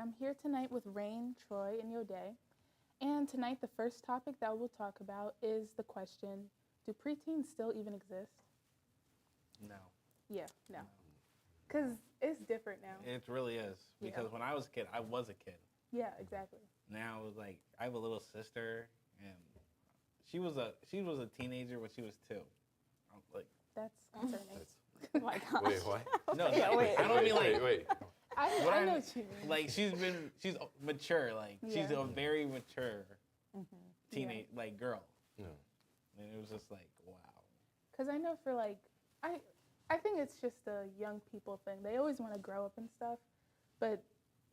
I'm here tonight with Rain, Troy, and Yode. And tonight, the first topic that we'll talk about is the question, do preteens still even exist? No. Yeah, no. Because it's different now. It really is. Because Yeah. when I was a kid, I was a kid. Yeah, exactly. Now it's like I have a little sister, and she was a teenager when she was 2. I'm like, That's concerning. That's, Oh my gosh. wait, what? no, Yeah, wait. I don't mean like Wait. I know what you mean. like she's mature, like she's Yeah. a very mature teenage like girl, No. and it was just like wow. Because I know for like, I think it's just a young people thing. They always want to grow up and stuff. But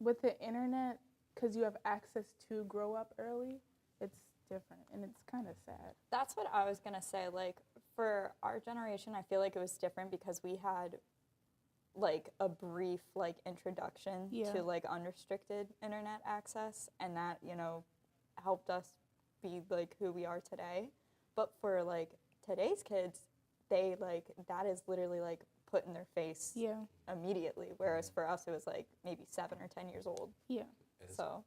with the internet, because you have access to grow up early, it's different. And it's kind of sad. That's what I was gonna say. Like for our generation, I feel like it was different because we had like a brief like introduction Yeah. to like unrestricted internet access, and that helped us be like who we are today. But for like today's kids, they like that is literally like put in their face Yeah. immediately. Whereas for us, it was like maybe 7 or 10 years old. Yeah. So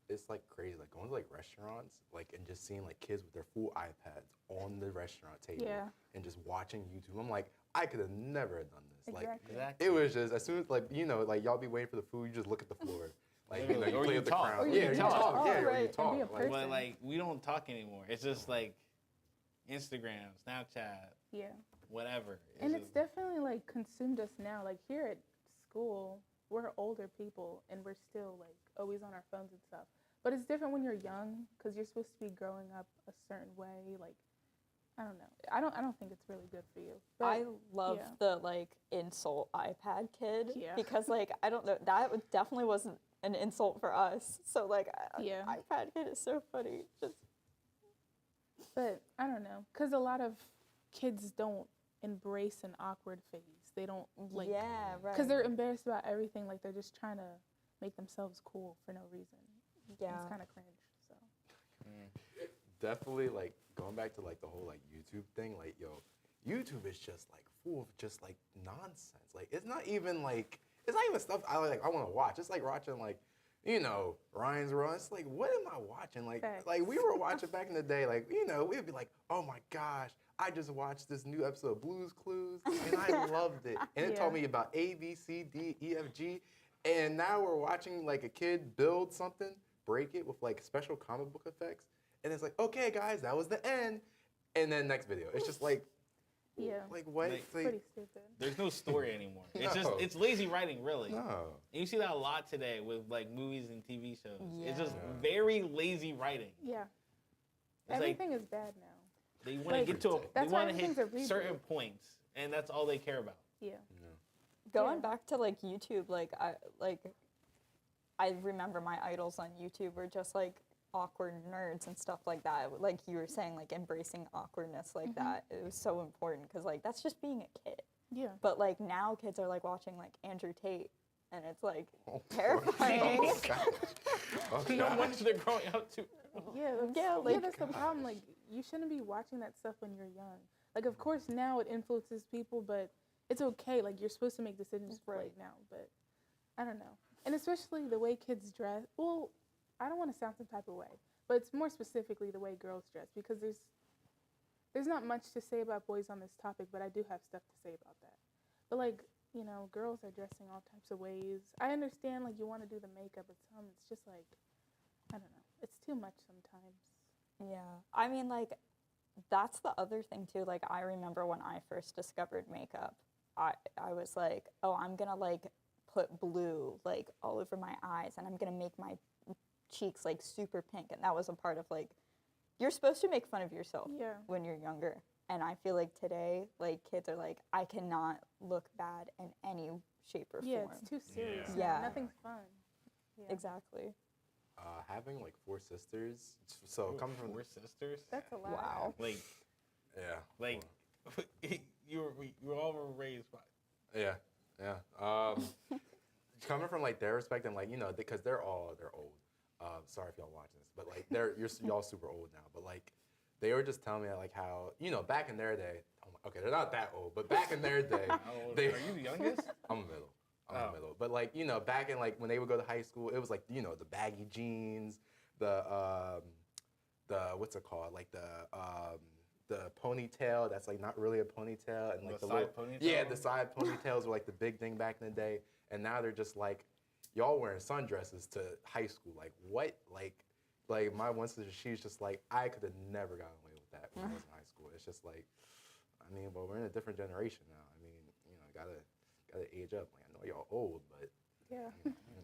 It's like crazy, like going to like restaurants, like and just seeing like kids with their full iPads on the restaurant table, Yeah. and just watching YouTube. I'm like, I could have never done this. Like, Exactly. it was just as soon as like like y'all be waiting for the food, you just look at the floor, like you Literally. Or play you with the talk. crowd. Or you Yeah, you talk. talk. Oh, Yeah, or right. you And talk. be a Like, person. But like we don't talk anymore. It's just like Instagram, Snapchat, Yeah. whatever. And it's just- definitely like consumed us now. Like here at school, we're older people and we're still like always on our phones and stuff. But it's different when you're young because you're supposed to be growing up a certain way. Like, I don't know. I don't think it's really good for you. But, I love yeah. the like insult iPad kid Yeah. because like I don't know definitely wasn't an insult for us. So like Yeah. iPad kid is so funny. Just But I don't know, because a lot of kids don't embrace an awkward phase. They don't like, yeah, right. because they're embarrassed about everything. Like they're just trying to make themselves cool for no reason. yeah. It's kind of cringe. So definitely like going back to like the whole like YouTube thing, like YouTube is just like full of just like nonsense. Like it's not even stuff I want to watch. It's like watching like Ryan's World. It's like, what am I watching? Like Facts. like we were watching back in the day, like we'd be like, oh my gosh, I just watched this new episode of Blue's Clues and I loved it. And it Yeah. told me about A, B, C, D, E, F, G. And now we're watching like a kid build something, break it with like special comic book effects. And it's like, okay, guys, that was the end. And then next video. It's just like, yeah, like what? Like, It's like, pretty stupid. There's no story anymore. It's No. just it's lazy writing, really. no. And you see that a lot today with like movies and TV shows. It's just Yeah. very lazy writing. Yeah, It's like everything is bad now. they want to like- get to they That's why want to everything's a hit reboot. certain points, and that's all they care about. Yeah, Going Yeah. back to like YouTube, I remember my idols on YouTube were just like awkward nerds and stuff like that. Like you were saying, like embracing awkwardness like that. It was so important because like that's just being a kid. yeah. But like now kids are like watching like Andrew Tate, and it's like terrifying. No wonder they're growing up too. Yeah, like- that's the problem. Like, you shouldn't be watching that stuff when you're young. Like, of course, now it influences people, but it's okay. Like, you're supposed to make decisions Right. right now, but I don't know. And especially the way kids dress. Well, I don't want to sound some type of way, but it's more specifically the way girls dress because there's not much to say about boys on this topic, but I do have stuff to say about that. But like, girls are dressing all types of ways. I understand like you want to do the makeup, but some it's just like, I don't know. It's too much sometimes. Yeah. I mean, like, that's the other thing, too. Like, I remember when I first discovered makeup, I was like, oh, I'm going to, like, put blue, like, all over my eyes, and I'm going to make my cheeks, like, super pink. And that was a part of, like, you're supposed to make fun of yourself Yeah. when you're younger. And I feel like today, like, kids are like, I cannot look bad in any shape or Yeah, form. it's too serious. Yeah. now. Yeah. Nothing's fun. Yeah. Exactly. Having like 4 sisters, so coming from We're sisters. That's a lot. Wow. Like yeah, you were all were raised by. yeah. Coming from like their respect and like because they're old. Sorry if y'all watching this, but like y'all super old now. But like they were just telling me like how back in their day. Okay, they're not that old, but back in their day, How old they, are you the youngest? I'm middle. I'm in Oh. the middle. But like, you know, back in like when they would go to high school, it was like, you know, the baggy jeans, the what's it called? Like the ponytail that's like not really a ponytail, and like The the side little, ponytail? yeah, the side ponytails were like the big thing back in the day, and now they're just like y'all wearing sundresses to high school. Like what? Like my one sister, she's just like, I could have never gotten away with that when I was in high school. It's just like, I mean, well, we're in a different generation now. I mean, you know, gotta age up. Like I know y'all old, but Yeah. you know.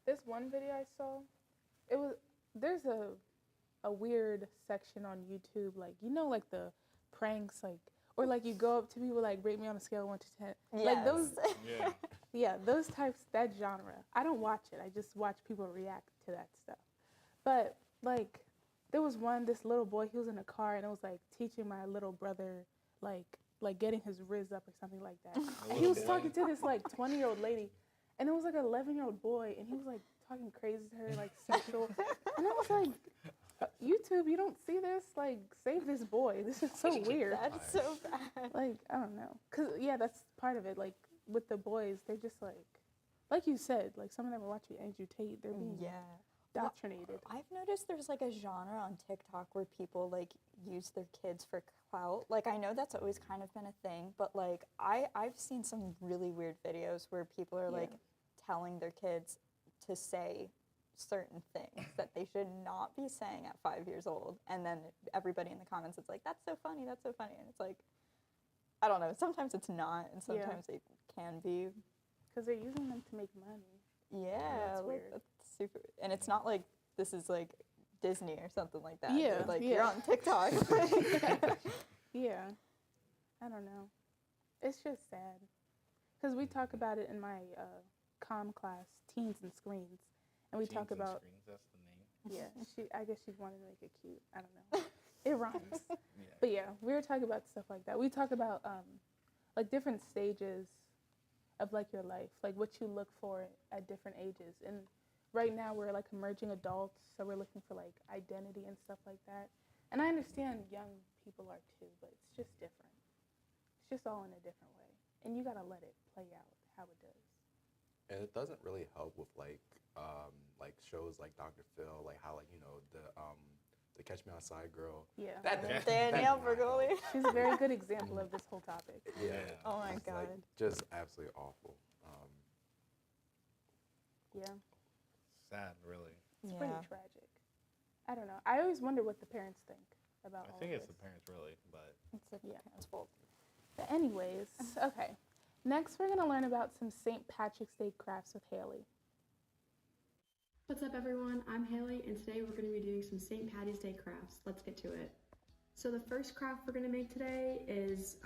This one video I saw, there's a weird section on YouTube, like, you know, like the pranks, like, or like you go up to people like, rate me on a scale of 1 to 10. Like those, Yeah. yeah, those types, that genre. I don't watch it. I just watch people react to that stuff. But like, there was this little boy, he was in a car and it was like teaching my little brother, like getting his riz up or something like that. And he was talking to this like 20-year-old lady, and it was like an 11-year-old boy, and he was like talking crazy to her, like sexual. And I was like, YouTube, you don't see this? Like, save this boy. This is so weird. That's so bad. Like, I don't know. Because, yeah, that's part of it. Like, with the boys, they're just like you said, like some of them are watching Andrew Tate. They're being Yeah. indoctrinated. I've noticed there's like a genre on TikTok where people like use their kids for clout. Like I know that's always kind of been a thing, but like I've seen some really weird videos where people are like telling their kids to say certain things that they should not be saying at 5 years old, and then everybody in the comments is like, that's so funny, and it's like, I don't know, sometimes it's not, and sometimes it can be. Because they're using them to make money. Yeah, that's like, weird. that's super, and it's not like this is like Disney or something like that. Yeah, Like yeah. you're on TikTok. Yeah. I don't know. It's just sad. Because we talk about it in my comm class, Teens and Screens. And we talk Teens and about, Screens, that's the name. yeah, I guess she wanted to make it cute. I don't know. It rhymes. Yeah. But yeah, we were talking about stuff like that. We talk about like different stages of like your life, like what you look for at different ages. And right now we're like emerging adults, so we're looking for like identity and stuff like that. And I understand young people are too, but it's just different. It's just all in a different way. And you gotta let it play out how it does. And it doesn't really help with like shows like Dr. Phil, like how like, you know, the Catch Me Outside girl. Yeah. That Danielle did not Bregoli. help. She's a very good example of this whole topic. Yeah. Oh my It's, God. like, just absolutely awful. Yeah. Sad, really. It's Yeah. pretty tragic. I don't know. I always wonder what the parents think about all I think this. it's the parents, really, but It's the Yeah. parents' fault. But anyways, okay. Next, we're going to learn about some St. Patrick's Day crafts with Haley. What's up everyone, I'm Haley and today we're going to be doing some St. Patty's Day crafts. Let's get to it. So the first craft we're going to make today is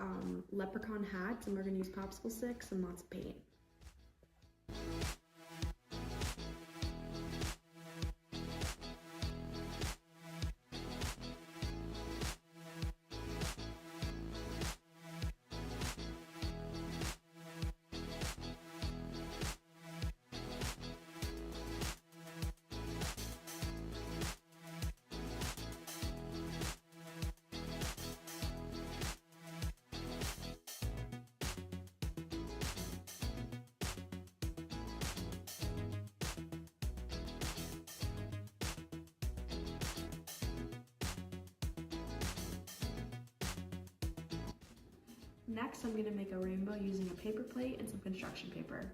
leprechaun hats, and we're going to use popsicle sticks and lots of paint. Next, I'm going to make a rainbow using a paper plate and some construction paper.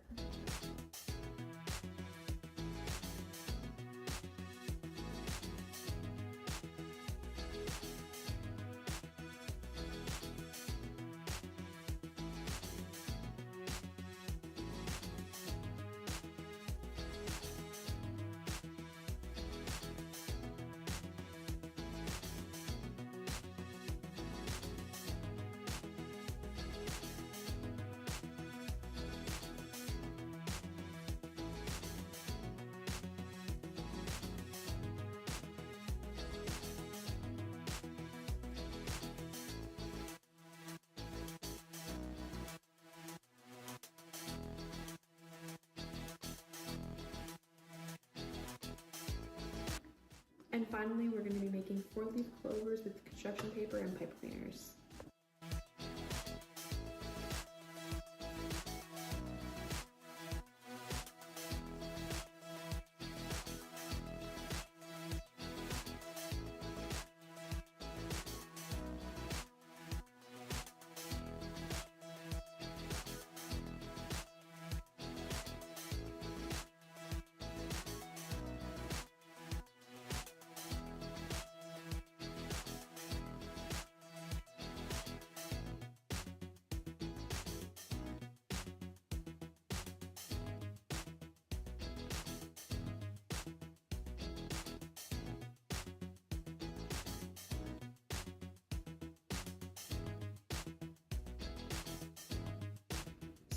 And finally, we're going to be making 4-leaf clovers with construction paper and pipe cleaners.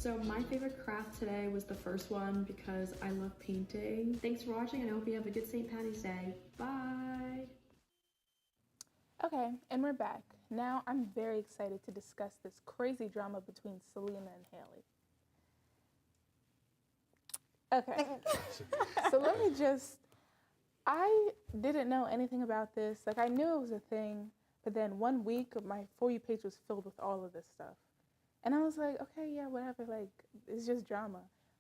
So my favorite craft today was the first one because I love painting. Thanks for watching and I hope you have a good St. Patty's Day. Bye! Okay, and we're back. Now I'm very excited to discuss this crazy drama between Selena and Haley. Okay, so let me I didn't know anything about this. Like, I knew it was a thing, but then 1 week my For You page was filled with all of this stuff. And I was like, okay, yeah, whatever, like, it's just drama.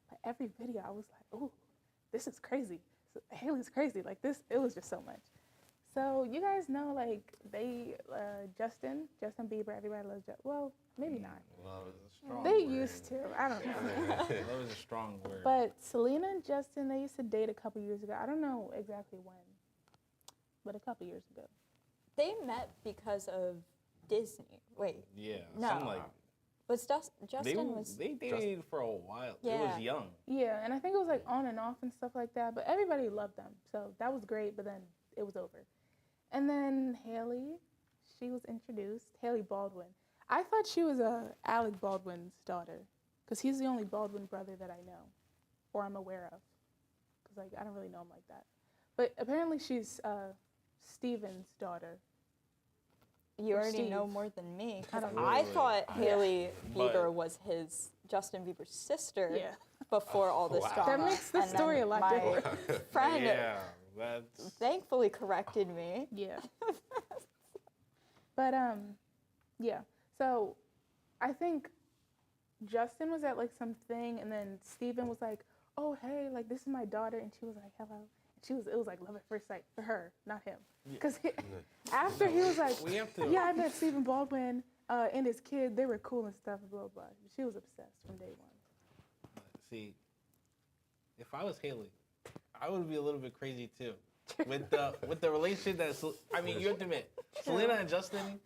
But every video I was like, ooh, this is crazy. So, Haley's crazy. Like, it was just so much. So you guys know, like, Justin Bieber, everybody loves Justin. Well, maybe not. Love is a strong They word. used to. I don't know. Love is a strong word. But Selena and Justin, they used to date a couple years ago. I don't know exactly when, but a couple years ago. They met because of Disney. Wait, yeah, no. something like was Justin was they dated for a while. It Yeah. was young. Yeah, and I think it was like on and off and stuff like that. But everybody loved them, so that was great. But then it was over. And then Haley, she was introduced. Haley Baldwin. I thought she was Alec Baldwin's daughter, because he's the only Baldwin brother that I know, or I'm aware of. Because like I don't really know him like that. But apparently she's Steven's daughter. You Or already know Steve. more than me. I 'Cause don't know. I thought Haley But- Bieber was Justin Bieber's sister Yeah. before all this Wow. drama. That makes the And then story a lot my different. friend Yeah, that's thankfully corrected me. Yeah. But yeah. So I think Justin was at like some thing, and then Steven was like, "Oh hey, like this is my daughter," and she was like, "Hello." And it was like love at first sight for her, not him. Because after he was like, we have to. "Yeah, I met Stephen Baldwin and his kid. They were cool and stuff." Blah blah. She was obsessed from day one. See, if I was Haley, I would be a little bit crazy too. With the relationship you have to admit, Selena and Justin,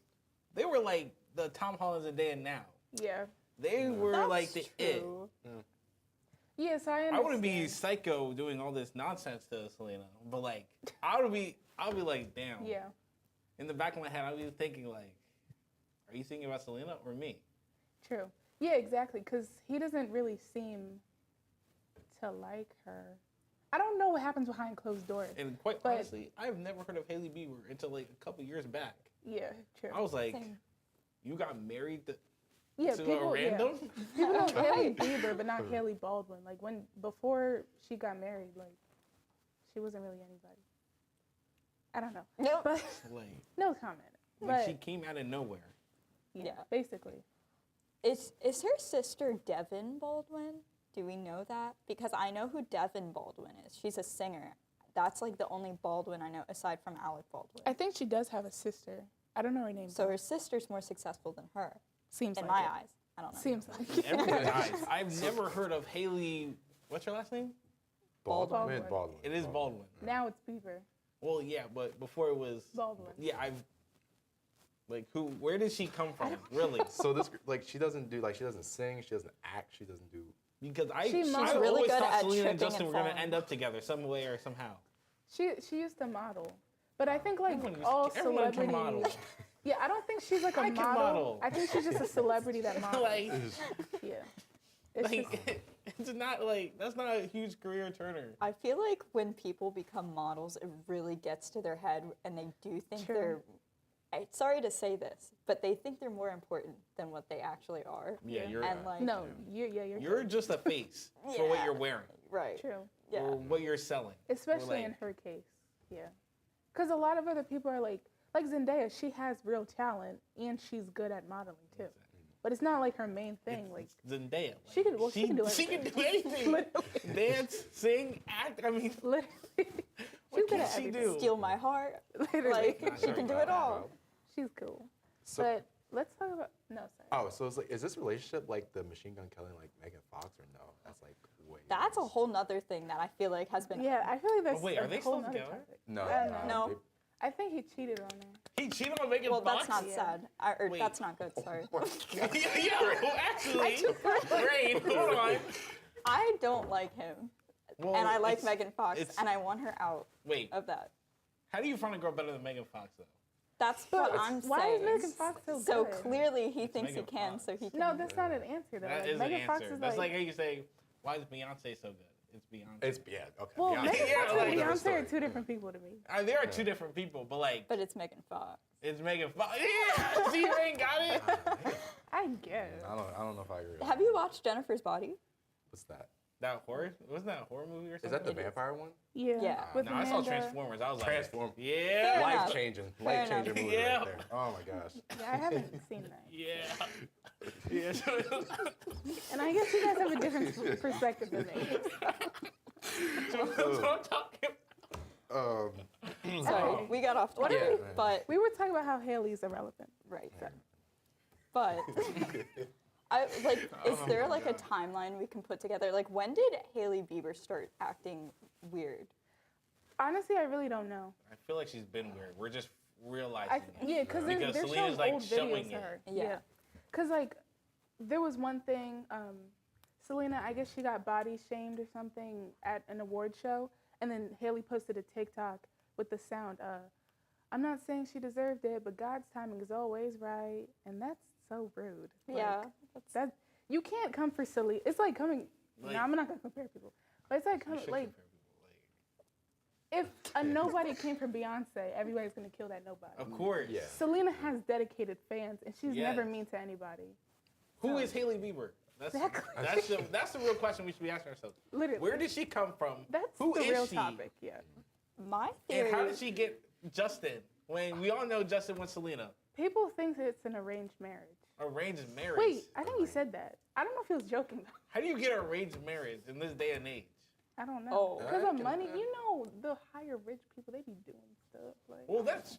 they were like the Tom Holland and Zendaya now. Yeah. They were That's like the it. true. Yeah. So I understand. I wouldn't be psycho doing all this nonsense to Selena, but like I'll be like, damn. Yeah. In the back of my head, I'll be thinking like, are you thinking about Selena or me? True. Yeah, exactly. Because he doesn't really seem to like her. I don't know what happens behind closed doors. And quite But- honestly, I've never heard of Haley Bieber until like a couple years back. Yeah, true. I was like, Same. you got married to Yeah, a people, random? yeah. People know Haley Bieber, but not Haley Baldwin. Like before she got married, like she wasn't really anybody. I don't know, Nope. but Like, no comment. like But she came out of nowhere. yeah, Yeah. basically. Is her sister Devin Baldwin? Do we know that? Because I know who Devin Baldwin is. She's a singer. That's like the only Baldwin I know aside from Alec Baldwin. I think she does have a sister. I don't know her name. So her sister's more successful than her, seems in like my it. eyes. I don't know. Seems like it. Everyone's eyes. I've never heard of Haley. What's her last name? Baldwin. Baldwin. It is Baldwin. Now it's Bieber. Well, yeah, but before it was Baldwin. Yeah, where did she come from? Really? So this, like, she doesn't sing, she doesn't act, she doesn't do. Because She's I really always good thought at Selena and tripping Justin and were gonna falling. end up together some way or somehow. She used to model, but I think like Everyone can model. celebrities. Yeah, I don't think she's like a I can model. model. I think she's just a celebrity that models. like, Yeah. It's just, it's not like that's not a huge career turner. I feel like when people become models, it really gets to their head and they do think True. they're, sorry to say this, but they think they're more important than what they actually are. Yeah, Yeah. you're And like, no, you're you're just a face for what Yeah. you're wearing right. true. Yeah. or what you're selling. Especially like- in her case. Yeah. Because a lot of other people are like Zendaya, she has real talent and she's good at modeling too. But it's not like her main thing. Like It's Zendaya. Like, she can do She can everything. do anything. Literally. Dance, sing, act. I mean, Literally. what She's good can at she everything. do? Steal my heart. Literally. Like, Not she sure can do about it that, all. She's cool. So, But let's talk about sorry. oh, so it's like, is this relationship like the Machine Gun Kelly and like Megan Fox or no? That's like way. That's a worse. whole nother thing that I feel like has been. Yeah, I feel like that's wait, a are they whole still nother together? topic. No, I don't know. they- I think he cheated on her. He cheated on Megan Well, Fox. that's not Yeah. sad. Or Wait. that's not good. Sorry. Yo, actually, great. Hold on. I don't like him, Well, and I like it's- Megan Fox, it's- and I want her out Wait, of that. how do you find a girl better than Megan Fox though? That's But what I'm why saying. is Megan Fox so So good? clearly he thinks he Megan can, Fox. so he can. No, that's not an answer though. That Like, is Megan an Fox answer. is That's like like how you say, why is Beyonce so good? It's Beyonce. It's okay. well, Beyonce. Megan Yeah, Fox like- and Different Beyonce story. are two different people to me. There are two different people, but like, But it's Megan Fox. it's Megan Fox. Yeah, see, Rain got it. I guess. I don't know if I agree. With Have that. you watched Jennifer's Body? What's that? That horror? Wasn't that a horror movie or Is something? that the It is. vampire one? Yeah. Yeah. With No, I saw Amanda. Transformers. I was like, Transform. yeah, enough. Life changing Fair movie Yeah. right there. Oh my gosh. Yeah, I haven't seen that. yeah, yeah. And I guess you guys have a different perspective than me. That's what I'm talking about. Sorry, we got off topic. Yeah. But We were talking about how Haley's irrelevant. right. But I like. Is there like a timeline we can put together? Like, when did Hailey Bieber start acting weird? Honestly, I really don't know. I feel like she's been weird. We're just realizing I, it. yeah, because they're Because showing Selena's, like, old showing videos it. of her. Yeah. Because, like, there was one thing, Selena, I guess she got body shamed or something at an award show, and then Haley posted a TikTok with the sound, I'm not saying she deserved it, but God's timing is always right, and that's so rude. Like, Yeah. that you can't come for Selena. It's like coming. Like- no, I'm not gonna compare people, but it's like You coming should like compare people, if a nobody came from Beyonce, everybody's gonna kill that nobody. of course. Yeah. Selena has dedicated fans, and she's Yes. never mean to anybody. Who is Hailey Bieber? That's Exactly. that's the real question we should be asking ourselves. Literally, Where did she come from? that's Who the is real she? topic. Yeah, My And theory. how did she get Justin? When we all know Justin went Selena. people think that it's an arranged marriage. Arranged marriage. Wait, I think he said that. I don't know if he was joking though. How do you get arranged marriage in this day and age? I don't know. Oh. Because I of can- money, you know, the higher rich people, they be doing stuff like. Well, that's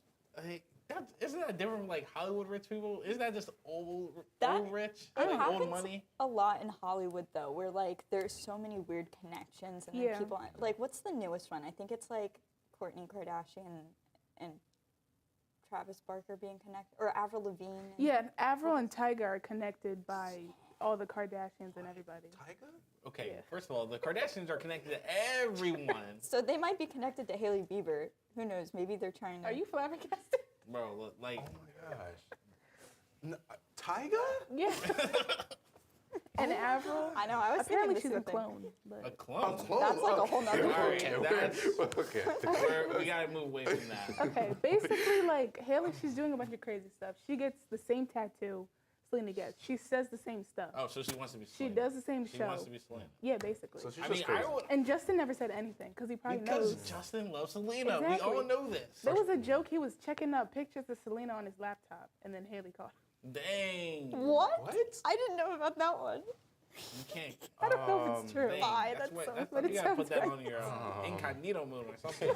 isn't that different from like Hollywood rich people? Isn't that just old That- rich? It Like, happens old money? a lot in Hollywood though, where like there's so many weird connections, and then Yeah. people like, what's the newest one? I think it's like Kourtney Kardashian and Travis Barker being connected, or Avril Lavigne. and- Yeah, Avril and Tyga are connected by all the Kardashians and everybody. Tyga? Okay, Yeah. first of all, the Kardashians are connected to everyone. So they might be connected to Hailey Bieber. Who knows? Maybe they're trying to. Are you flabbergasted? Bro, like, Oh my gosh. Tyga? Yeah. And Avril. I know. I was Apparently, thinking she's a the same thing. clone. a But clone. clone. That's like a whole nother All right, thing. that's- okay. We gotta move away from that. okay, basically, like Haley, she's doing a bunch of crazy stuff. She gets the same tattoo Selena gets. She says the same stuff. Oh, so she wants to be She Selena. does the same She show. wants to be Selena. Yeah, basically. So she's I just mean, crazy. I would, And Justin never said anything because he probably because knows. Justin loves Selena. We Exactly. all know this. There was a joke he was checking up pictures of Selena on his laptop, and then Haley called. Dang. What? What? I didn't know about that one. You can't. I don't know if it's true. Dang, Lie, that's that's what, so- that's, but you it gotta put sounds that right. on your incognito mode or something.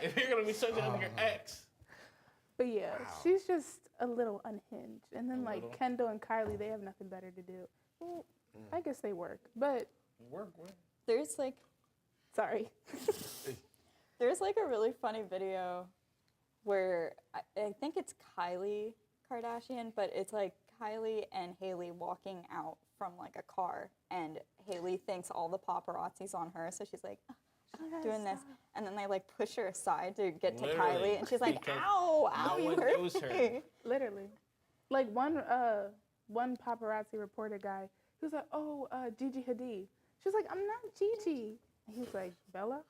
If you're gonna be searching up your ex. But yeah, Wow. she's just a little unhinged. And then A like little? Kendall and Kylie, they have nothing better to do. Well, I guess they work, but Work. There's like sorry. a really funny video where I think it's Kylie Kardashian, but it's like Kylie and Hailey walking out from like a car, and Hailey thinks all the paparazzi's on her, so she's like doing this, and then they like push her aside to get to Literally, Kylie, and she's like, because "Ow, ow, no you one hurt knows her. me." Literally. Like one paparazzi reporter guy, he was like, "Oh, Gigi Hadid." She's like, "I'm not Gigi." And he was like, "Bella?"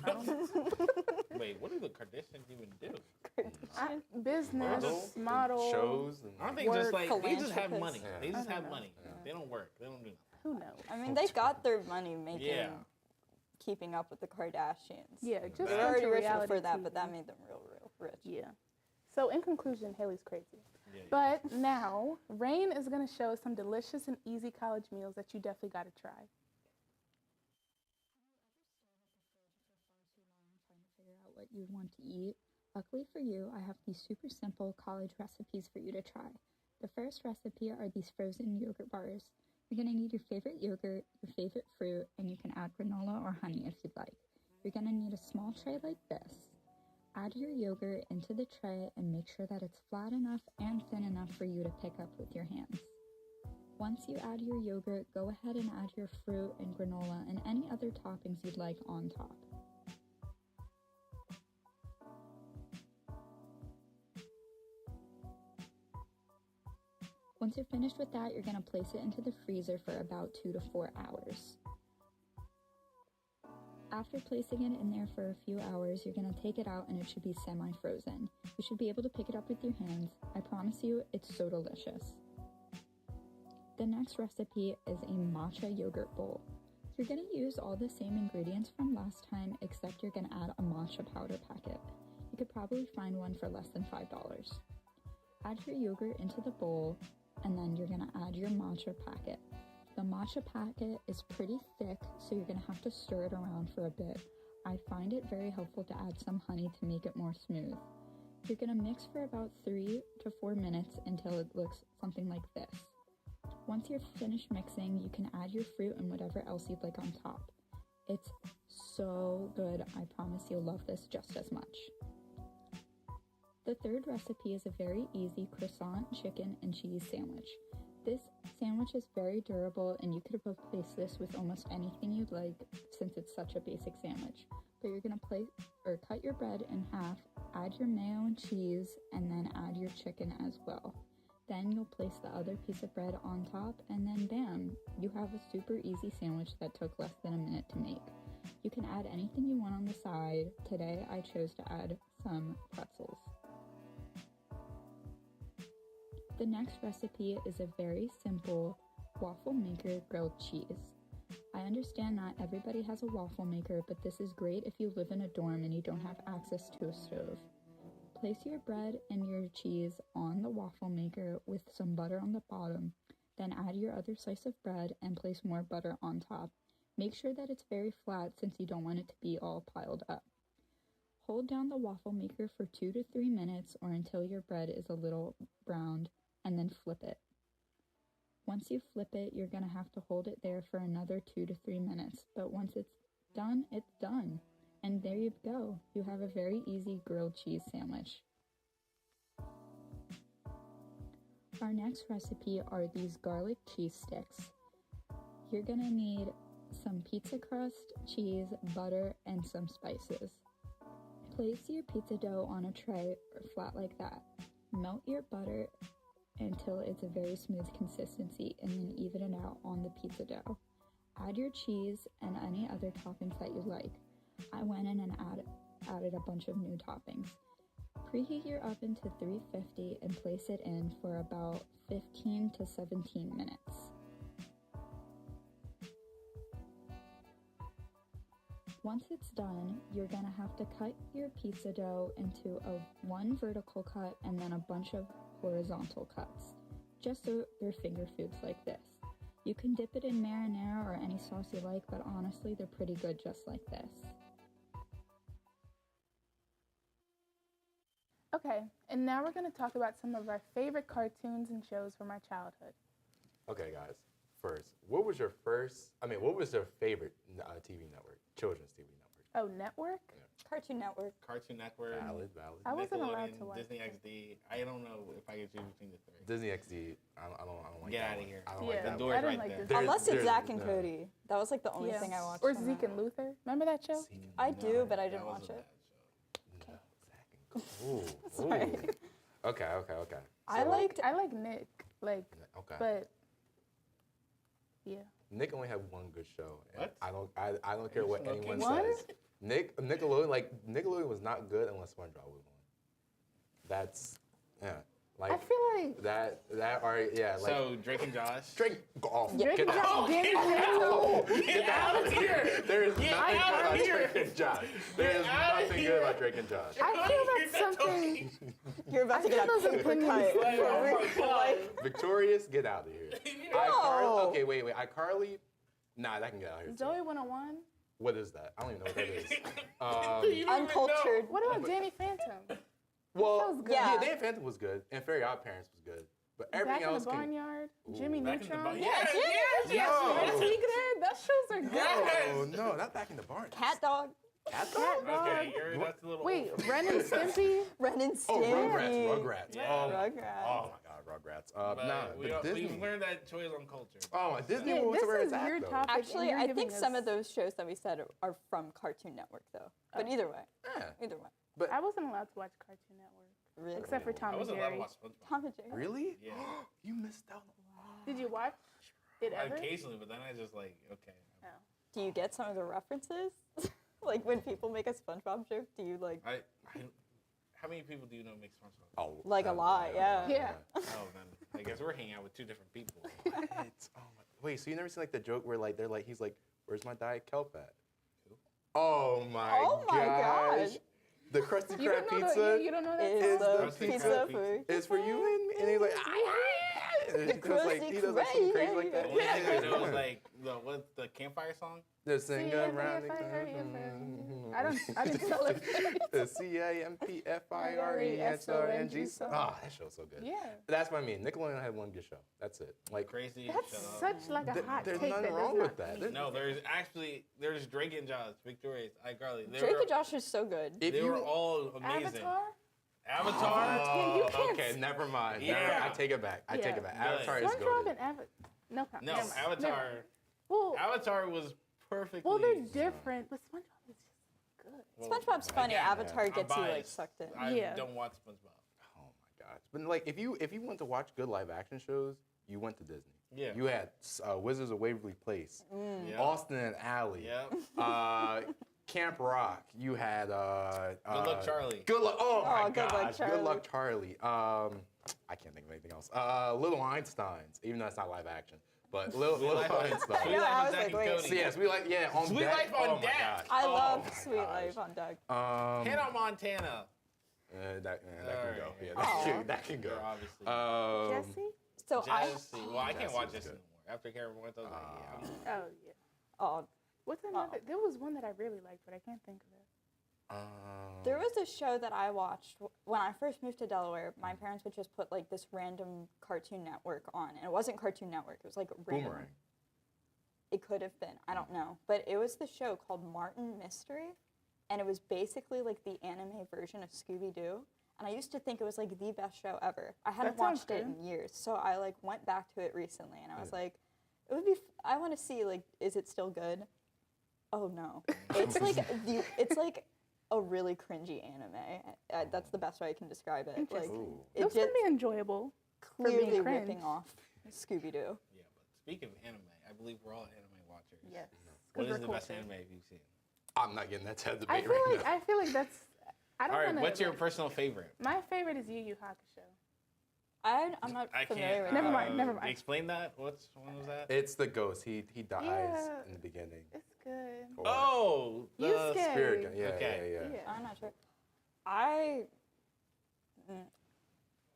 I don't know. Wait, what do the Kardashians even do? Business, Model, model. shows, and I don't think just Work, like they just have money. philanthropist. Yeah. They just I don't have know. money. They don't work. They don't do nothing. Who knows? I mean, they got their money making, Yeah. keeping up with the Kardashians. Yeah, just They're They're already bunch of rich reality before that, TV. but that made them real rich. Yeah. So in conclusion, Haley's crazy. Yeah. But now, Rain is going to show us some delicious and easy college meals that you definitely got to try. trying to figure out what you want to eat. Luckily for you, I have these super simple college recipes for you to try. The first recipe are these frozen yogurt bars. You're going to need your favorite yogurt, your favorite fruit, and you can add granola or honey if you'd like. You're going to need a small tray like this. Add your yogurt into the tray and make sure that it's flat enough and thin enough for you to pick up with your hands. Once you add your yogurt, go ahead and add your fruit and granola and any other toppings you'd like on top. Once you're finished with that, you're going to place it into the freezer for about 2 to 4 hours. After placing it in there for a few hours, you're going to take it out and it should be semi-frozen. You should be able to pick it up with your hands. I promise you, it's so delicious. The next recipe is a matcha yogurt bowl. You're going to use all the same ingredients from last time, except you're going to add a matcha powder packet. You could probably find one for less than $5. Add your yogurt into the bowl, and then you're going to add your matcha packet. The matcha packet is pretty thick, so you're going to have to stir it around for a bit. I find it very helpful to add some honey to make it more smooth. You're going to mix for about 3 to 4 minutes until it looks something like this. Once you're finished mixing, you can add your fruit and whatever else you'd like on top. It's so good. I promise you'll love this just as much. The third recipe is a very easy croissant, chicken, and cheese sandwich. This sandwich is very durable and you could replace this with almost anything you'd like since it's such a basic sandwich. But you're going to cut your bread in half, add your mayo and cheese, and then add your chicken as well. Then you'll place the other piece of bread on top, and then bam, you have a super easy sandwich that took less than a minute to make. You can add anything you want on the side. Today I chose to add some pretzels. The next recipe is a very simple waffle maker grilled cheese. I understand not everybody has a waffle maker, but this is great if you live in a dorm and you don't have access to a stove. Place your bread and your cheese on the waffle maker with some butter on the bottom, then add your other slice of bread and place more butter on top. Make sure that it's very flat since you don't want it to be all piled up. Hold down the waffle maker for 2 to 3 minutes or until your bread is a little browned, and then flip it. Once you flip it, you're going to have to hold it there for another 2 to 3 minutes, but once it's done, it's done. And there you go. You have a very easy grilled cheese sandwich. Our next recipe are these garlic cheese sticks. You're going to need some pizza crust, cheese, butter, and some spices. Place your pizza dough on a tray or flat like that. Melt your butter until it's a very smooth consistency and then even it out on the pizza dough. Add your cheese and any other toppings that you like. I went in and added a bunch of new toppings. Preheat your oven to 350 and place it in for about 15 to 17 minutes. Once it's done, you're gonna have to cut your pizza dough into one vertical cut and then a bunch of horizontal cuts, just so they're finger foods like this. You can dip it in marinara or any sauce you like, but honestly, they're pretty good just like this. Okay, and now we're going to talk about some of our favorite cartoons and shows from our childhood. Okay, guys. First, what was your favorite TV network? Children's TV network. Oh, network? Cartoon Network. Cartoon Network. Valid. I wasn't allowed Nickelodeon, to watch Disney that. XD. I don't know if I could choose between the three. Disney XD. I don't like Get that outta one. here. I don't Yeah, like that The one. door's I didn't right like there. this. There's- Unless it's there's- Zack and no. Cody. That was like the only Yeah. thing I watched. Or from Zeke that. and Luther. Remember that show? I do, but I That didn't was watch a it. bad show. Ooh. Sorry. Okay. I So, liked. I like Nick, Okay. but yeah. Nick only had one good show. And What? I don't care what smoking? anyone What? says. Nickelodeon was not good unless SpongeBob was on. That's like I feel like that are like So Drake and Josh. Drake go off. Drake Get and out. Josh, Danny Phantom. Get out of here. There is Get nothing out good of about here. Drake and Josh. There is out of nothing here. good about Drake and Josh. I feel that's something. You're about to I get feel a those paper opinions- cut. Like, oh my God. Victorious, get out of here. No. Okay, wait. iCarly, nah, that can get out of here. Too. Zoe 101. What is that? I don't even know what that is. You don't even know. Uncultured. What about Danny Phantom? Well, That was good. yeah, Yeah. Dan Phantom was good, and Fairy Odd Parents was good, but everything Back in else the can. Barnyard. Ooh. Jimmy Back in the Neutron. bar- Yeah, Yes, Red No. Tigre. Those shows are good. Yes. No, not Back in the Barn. Cat Dog. Cat Cat Dog? Dog. Okay, that's a little. Wait, old. Ren and Stimpy. Ren and Oh, Stimpy. Rugrats. Yeah. Rugrats. Oh my God, Rugrats. But we but Disney. we've learned that choice on culture. Oh, Disney Yeah, was this where is it's at, your though. topic. Actually, and you're I think giving some us- of those shows that we said are from Cartoon Network, though. But either way, Yeah, either way. but I wasn't allowed to watch Cartoon Network. Really? except for Tom I and wasn't allowed to Jerry. watch SpongeBob. Tom and Jerry. Really? Yeah. You missed out. Did you watch it ever? Occasionally, but then I just like, okay. No. Do you get some of the references? Like when people make a SpongeBob joke, do you like How many people do you know make SpongeBob? Oh, Like a lot, yeah. Yeah. Oh, then I guess we're hanging out with two different people. What? Oh my. Wait, so you never seen like the joke where like they're like he's like, "Where's my Diet Kelp at?" Who? Oh my Oh my gosh. gosh. The Krusty You Krab don't know pizza that? You don't know that? Is Is the the pizza pizza for is for you and me. And he's like, and he does like he does like some crazy like The that. only thing I know is like the campfire song. The sing around the I didn't know it. the CAMPFIRESONG. Ah, that show's so good. Yeah. That's what I mean. Nickelodeon had one good show. That's it. Like, Crazy. That's shut up. such like a hot there's take. nothing that wrong does with not that. mean- No, there's Drake and Josh, Victorious, iCarly. They Drake were, and Josh is so good. if they you were all amazing. Avatar. Avatar. You can't okay, never mind. Yeah. I take it back. I take it back. Yeah. Avatar is SpongeBob good. and Avatar. No, No, never mind. Avatar. Well, Avatar was perfectly. well, they're different, but SpongeBob is just good. well, SpongeBob's funny. again, Avatar I'm gets you like biased. sucked in. I Yeah. don't watch SpongeBob. Oh my gosh. But like, if you want to watch good live action shows, you went to Disney. Yeah. You had Wizards of Waverly Place, Yeah. Austin and Alley, Yeah. Camp Rock. You had Good Luck Charlie. Good luck. Oh my Good Luck gosh. Good luck, Charlie. Charlie. I can't think of anything else. Little Einsteins, even though it's not live action, but Little Life on- Einsteins. Sweet Yeah, Life I of was Zack like, and wait. Cody. So yes, we like on Sweet deck. Life on oh my Deck. gosh. I Oh love my Sweet gosh. Life on Deck. Hannah Montana. That can go. Alright. Yeah, Aw. that can go. Obviously. Jesse? So Jesse. Well, I can't Jesse's watch this good. anymore. After Karen went, I was like, yeah. Oh yeah. oh, What's another? There was one that I really liked, but I can't think of it. there was a show that I watched when I first moved to Delaware. My parents would just put like this random Cartoon Network on, and it wasn't Cartoon Network. It was like random. Boomerang. It could have been. I don't know. But it was the show called Martin Mystery. And it was basically like the anime version of Scooby-Doo. And I used to think it was like the best show ever. I hadn't That sounds watched it good. in years. So I like went back to it recently and I was like, it would be, I want to see like, is it still good? Oh no. It's like, it's like a really cringy anime. That's the best way I can describe it. Like, Ooh. it Those can just be enjoyable. for being clearly cringe. ripping off Scooby-Doo. Yeah, but speaking of anime, I believe we're all anime watchers. Yes. What 'cause is we're the best cultured. anime you've seen? I'm not getting that debate I feel right like now. I feel like that's. I don't All right, wanna, what's your like- personal favorite? My favorite is Yu Yu Hakusho. I'm not I familiar can't. with Never that. mind, never mind. Explain that. When was that? It's the ghost. He dies Yeah. in the beginning. It's good. Or Oh, the Yusuke. Spirit gun. Yeah, Okay. yeah, yeah. Yeah. I'm not sure.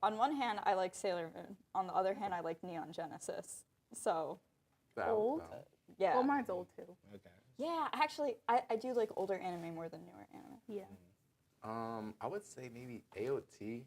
On one hand, I like Sailor Moon. On the other hand, I like Neon Genesis. So, That- Old? that- yeah. Well, mine's old too. Okay. Yeah, actually, I do like older anime more than newer anime. Yeah. I would say maybe AOT,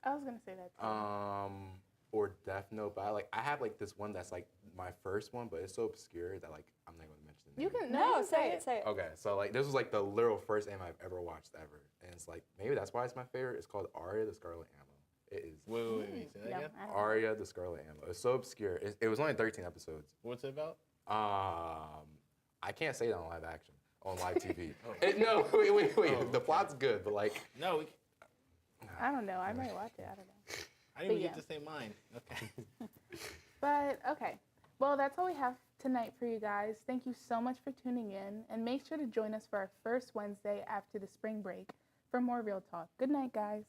I was gonna say that too. or Death Note. But I have like this one that's like my first one, but it's so obscure that like I'm not gonna mention the You name. can No, you say it, say it. Okay, so like this was like the literal first anime I've ever watched ever, and it's like maybe that's why it's my favorite. It's called Aria the Scarlet Ammo. It is Wait. Say that No, again. I don't know. Aria the Scarlet Ammo. It's so obscure. It was only 13 episodes. What's it about? I can't say that on live action, on live TV. No, wait. Oh, The plot's good, but like, No, I don't know. I might watch it. I don't know. I didn't even But get to say mine. Okay. But okay. Well, that's all we have tonight for you guys. Thank you so much for tuning in, and make sure to join us for our first Wednesday after the spring break for more Real Talk. Good night, guys.